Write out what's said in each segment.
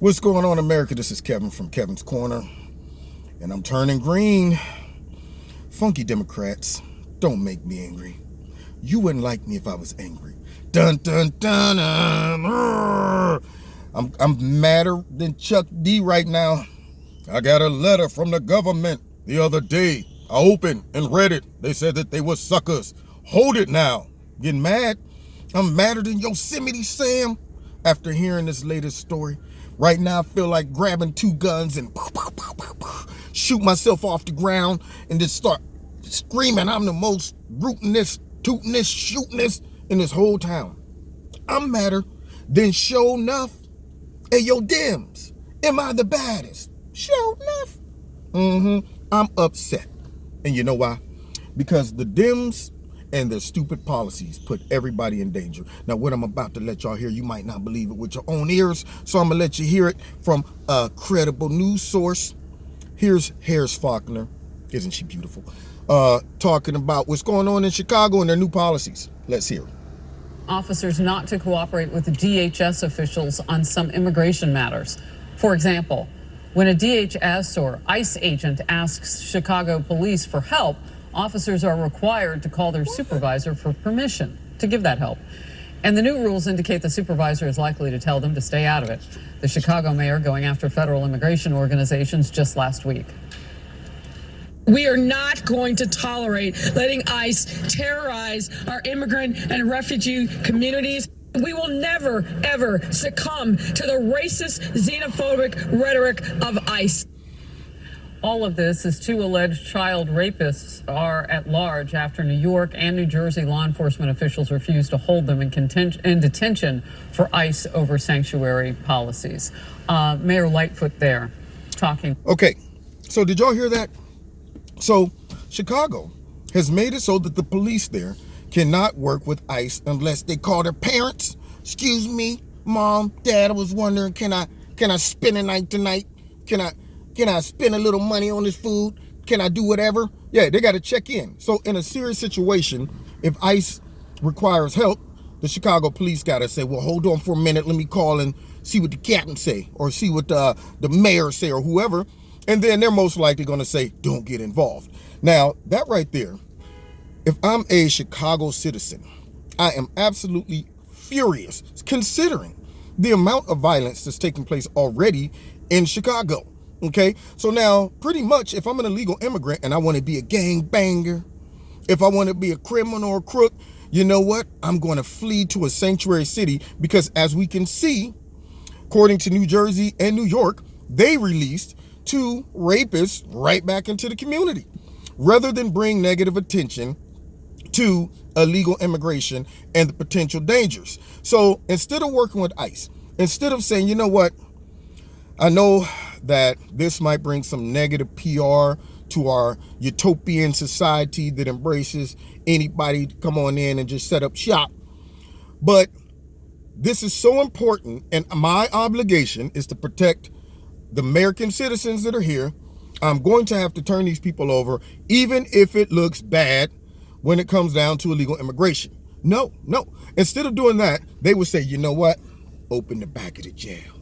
What's going on, America? This is Kevin from Kevin's Corner, and I'm turning green. Funky Democrats, don't make me angry. You wouldn't like me if I was angry. Dun dun dun dun. I'm madder than Chuck D right now. I got a letter from the government the other day. I opened and read it. They said that they were suckers. Hold it now. Getting mad? I'm madder than Yosemite Sam after hearing this latest story. Right now, I feel like grabbing two guns and shoot myself off the ground and just start screaming I'm the most rootinest, tootinest, shootinest in this whole town. I'm madder than Show Nuff. Hey, yo, Dems, am I the baddest? Show Nuff. I'm upset. And you know why? Because the Dems and their stupid policies put everybody in danger. Now, what I'm about to let y'all hear, you might not believe it with your own ears, so I'm gonna let you hear it from a credible news source. Here's Harris Faulkner, isn't she beautiful, talking about what's going on in Chicago and their new policies. Let's hear it. Officers not to cooperate with the DHS officials on some immigration matters. For example, when a DHS or ICE agent asks Chicago police for help, officers are required to call their supervisor for permission to give that help. And the new rules indicate the supervisor is likely to tell them to stay out of it. The Chicago mayor going after federal immigration organizations just last week. We are not going to tolerate letting ICE terrorize our immigrant and refugee communities. We will never, ever succumb to the racist, xenophobic rhetoric of ICE. All of this as two alleged child rapists are at large after New York and New Jersey law enforcement officials refused to hold them in detention for ICE over sanctuary policies. Mayor Lightfoot there talking. Okay, so did y'all hear that? So Chicago has made it so that the police there cannot work with ICE unless they call their parents. Excuse me, mom, dad, I was wondering, can I spend a night tonight? Can I spend a little money on this food? Can I do whatever? Yeah, they got to check in. So in a serious situation, if ICE requires help, the Chicago police got to say, well, hold on for a minute. Let me call and see what the captain say, or see what the mayor say, or whoever. And then they're most likely going to say, don't get involved. Now, that right there, if I'm a Chicago citizen, I am absolutely furious considering the amount of violence that's taking place already in Chicago. Okay, so now pretty much if I'm an illegal immigrant and I want to be a gang banger, if I want to be a criminal or crook, you know what? I'm going to flee to a sanctuary city because, as we can see, according to New Jersey and New York, they released two rapists right back into the community rather than bring negative attention to illegal immigration and the potential dangers. So instead of working with ICE, instead of saying, you know what, I know that this might bring some negative PR to our utopian society that embraces anybody to come on in and just set up shop. But this is so important, and my obligation is to protect the American citizens that are here. I'm going to have to turn these people over, even if it looks bad when it comes down to illegal immigration. No. Instead of doing that, they would say, you know what? Open the back of the jail.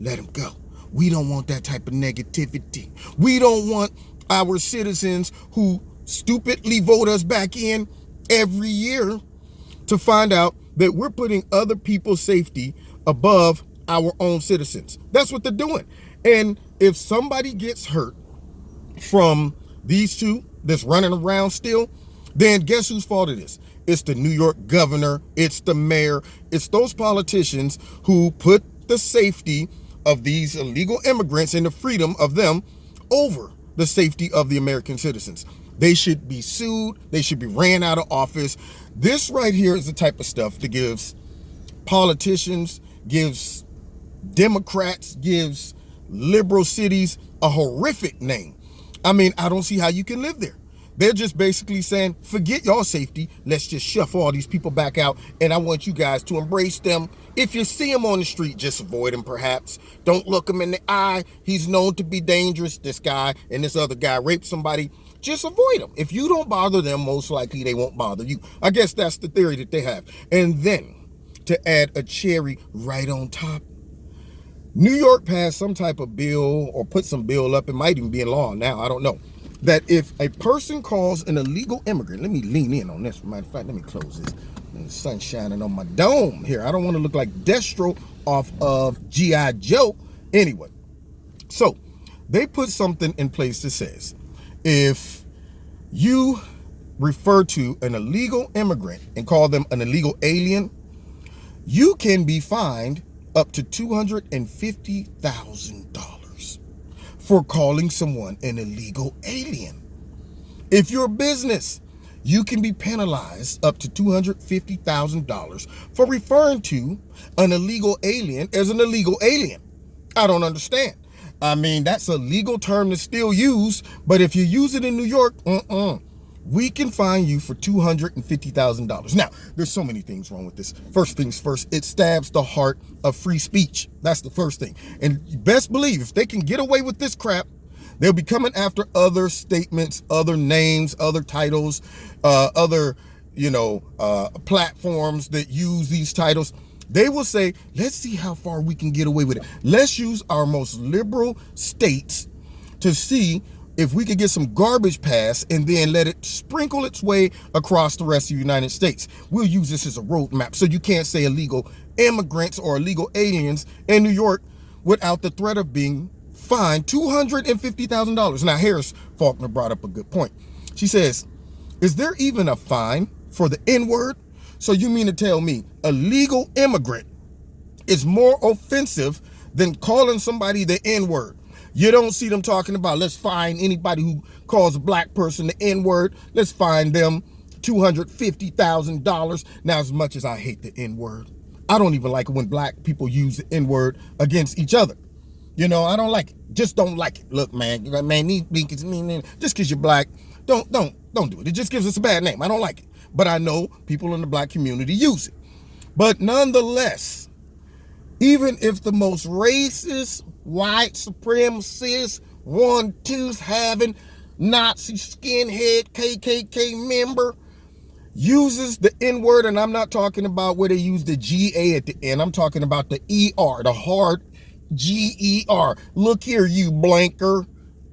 Let them go. We don't want that type of negativity. We don't want our citizens who stupidly vote us back in every year to find out that we're putting other people's safety above our own citizens. That's what they're doing. And if somebody gets hurt from these two that's running around still, then guess whose fault it is? It's the New York governor. It's the mayor. It's those politicians who put the safety of these illegal immigrants and the freedom of them over the safety of the American citizens. They should be sued. They should be ran out of office. This right here is the type of stuff that gives politicians, gives Democrats, gives liberal cities a horrific name. I mean, I don't see how you can live there. They're just basically saying, forget your safety. Let's just shuffle all these people back out. And I want you guys to embrace them. If you see him on the street, just avoid him, perhaps. Don't look him in the eye. He's known to be dangerous. This guy and this other guy raped somebody. Just avoid them. If you don't bother them, most likely they won't bother you. I guess that's the theory that they have. And then to add a cherry right on top, New York passed some type of bill or put some bill up. It might even be in law now. I don't know. That if a person calls an illegal immigrant, let me lean in on this. Matter of fact, let me close this. The sun's shining on my dome here. I don't want to look like Destro off of G.I. Joe. Anyway, so they put something in place that says if you refer to an illegal immigrant and call them an illegal alien, you can be fined up to $250,000 for calling someone an illegal alien. If you're a business, you can be penalized up to $250,000 for referring to an illegal alien as an illegal alien. I don't understand. I mean, that's a legal term that's still used, but if you use it in New York, we can fine you for $250,000. Now, there's so many things wrong with this. First things first, it stabs the heart of free speech. That's the first thing. And you best believe if they can get away with this crap, they'll be coming after other statements, other names, other titles, other, platforms that use these titles. They will say, let's see how far we can get away with it. Let's use our most liberal states to see if we could get some garbage passed and then let it sprinkle its way across the rest of the United States. We'll use this as a roadmap. So you can't say illegal immigrants or illegal aliens in New York without the threat of being fined $250,000. Now, Harris Faulkner brought up a good point. She says, is there even a fine for the N-word? So you mean to tell me a legal immigrant is more offensive than calling somebody the N-word? You don't see them talking about, let's fine anybody who calls a black person the N-word. Let's fine them $250,000. Now, as much as I hate the N-word, I don't even like it when black people use the N-word against each other. I don't like it. Just don't like it. Look, man, just because you're black, don't do it. It just gives us a bad name. I don't like it. But I know people in the black community use it. But nonetheless, even if the most racist, white supremacist, one-tooth having Nazi skinhead KKK member uses the N-word, and I'm not talking about where they use the G-A at the end. I'm talking about the E-R, the hard G-E-R. Look here, you blanker.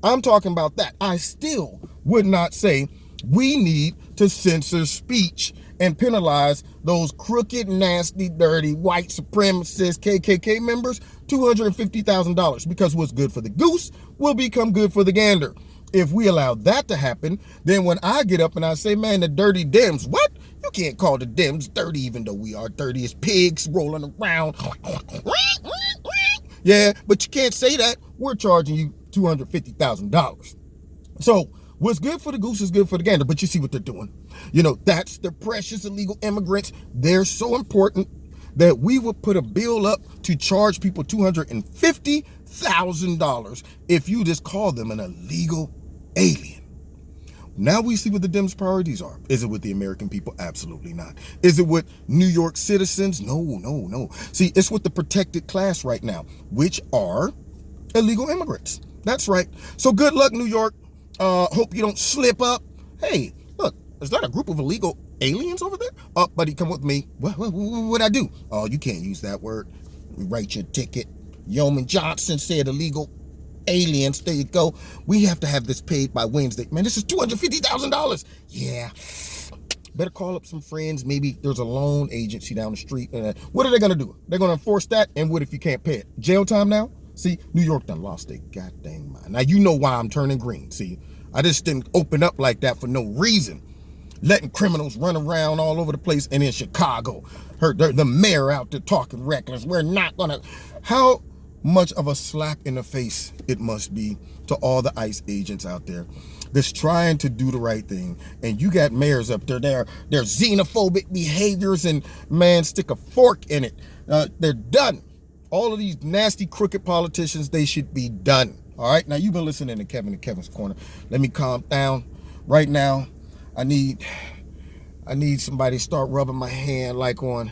I'm talking about that. I still would not say we need to censor speech and penalize those crooked, nasty, dirty, white supremacist KKK members $250,000, because what's good for the goose will become good for the gander. If we allow that to happen, then when I get up and I say, man, the dirty Dems, what? You can't call the Dems dirty, even though we are dirty as pigs rolling around. Yeah, but you can't say that. We're charging you $250,000. So what's good for the goose is good for the gander. But you see what they're doing. That's the precious illegal immigrants. They're so important that we would put a bill up to charge people $250,000 if you just call them an illegal alien. Now we see what the Dems' priorities are. Is it with the American people? Absolutely not. Is it with New York citizens? No. See, it's with the protected class right now, which are illegal immigrants. That's right. So good luck, New York. Hope you don't slip up. Hey, look, is that a group of illegal aliens over there? Oh, buddy, come with me. What'd I do? Oh, you can't use that word. Write your ticket. Yeoman Johnson said illegal aliens. There you go. We have to have this paid by Wednesday. Man, this is $250,000. Yeah. Better call up some friends. Maybe there's a loan agency down the street. What are they going to do? They're going to enforce that. And what if you can't pay it? Jail time now? See, New York done lost their goddamn mind. Now, you know why I'm turning green. See, I just didn't open up like that for no reason. Letting criminals run around all over the place. And in Chicago, the mayor out there talking reckless. We're not going to. How much of a slap in the face it must be to all the ICE agents out there that's trying to do the right thing. And you got mayors up there, they're xenophobic behaviors, and man, stick a fork in it. They're done. All of these nasty, crooked politicians, they should be done. All right, now you've been listening to Kevin and Kevin's Corner. Let me calm down. Right now, I need somebody to start rubbing my hand like on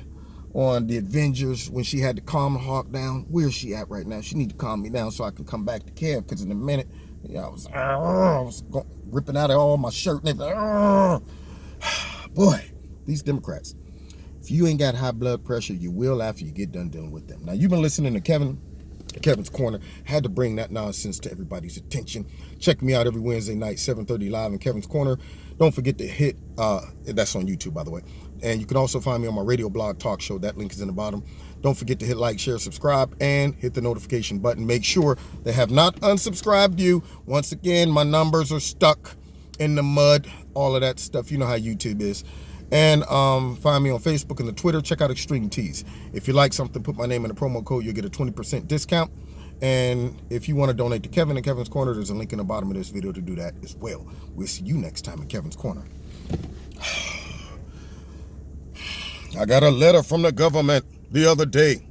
the Avengers when she had to calm Hawk down. Where's she at right now? She need to calm me down so I can come back to Kev, because in a minute, I was ripping out of all my shirt and everything. Boy, these Democrats. If you ain't got high blood pressure, you will after you get done dealing with them. Now, you've been listening to Kevin Kevin's Corner. Had to bring that nonsense to everybody's attention. Check me out every Wednesday night, 7:30 live in Kevin's Corner. Don't forget to hit, that's on YouTube, by the way. And you can also find me on my radio blog talk show. That link is in the bottom. Don't forget to hit like, share, subscribe, and hit the notification button. Make sure they have not unsubscribed you. Once again, my numbers are stuck in the mud, all of that stuff. You know how YouTube is. And find me on Facebook and the Twitter. Check out Extreme Tees. If you like something, put my name in the promo code. You'll get a 20% discount. And if you want to donate to Kevin and Kevin's Corner, there's a link in the bottom of this video to do that as well. We'll see you next time in Kevin's Corner. I got a letter from the government the other day.